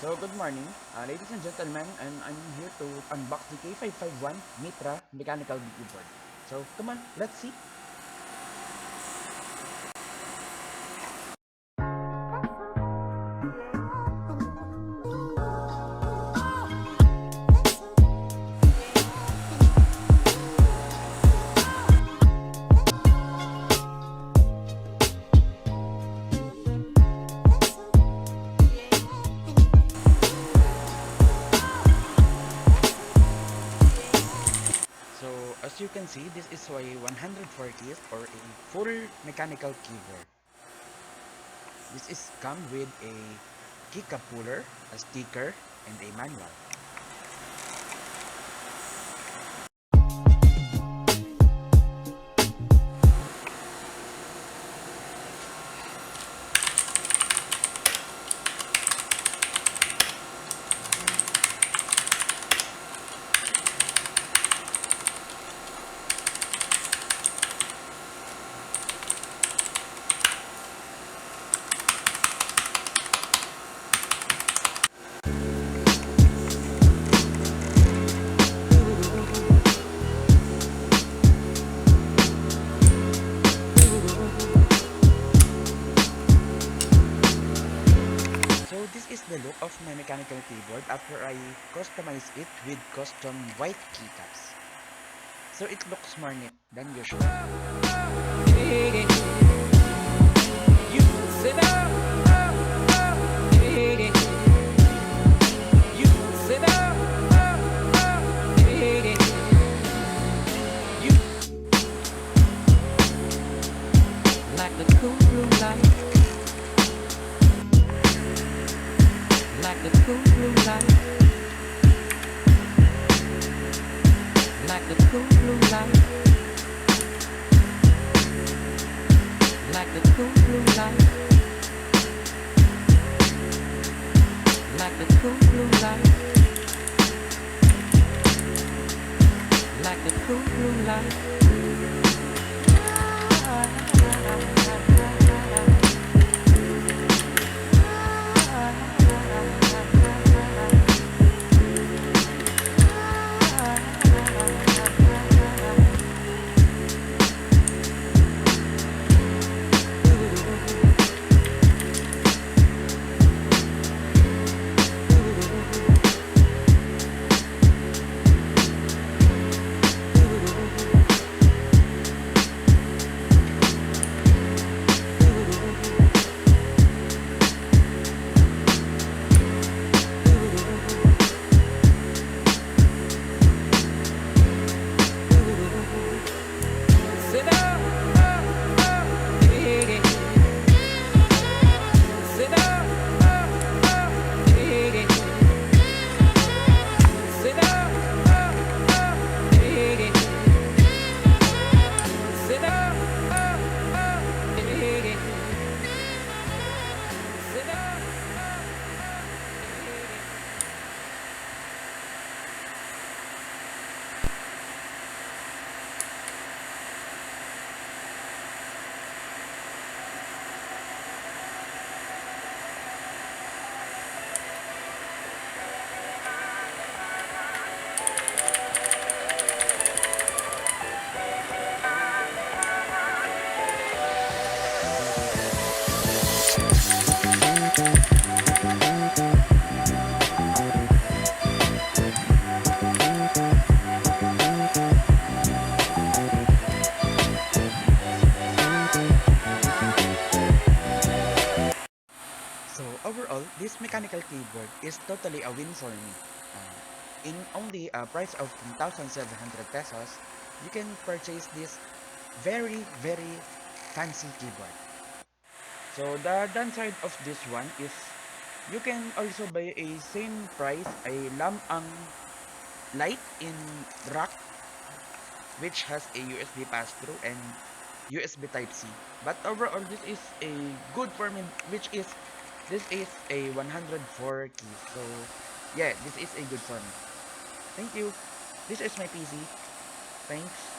So good morning, ladies and gentlemen, and I'm here to unbox the K551 Mitra mechanical keyboard. So come on, let's see. So as you can see, this is a 140th or a full mechanical keyboard. This is come with a keycap puller, a sticker, and a manual. So this is the look of my mechanical keyboard after I customize it with custom white keycaps. So it looks more neat than usual. Like the cool blue light, like the cool blue light, like the cool blue light, like the cool blue light, like the cool blue light, like the cool blue light. So overall, this mechanical keyboard is totally a win for me. In only a price of 10,700 pesos, you can purchase this very fancy keyboard. So the downside of this one is you can also buy a same price a lamang light in rack which has a USB pass-through and USB Type-C. But overall, this is a good for me, which is this is a 104 key. So yeah, this is a good for me. Thank you. This is my PC. Thanks.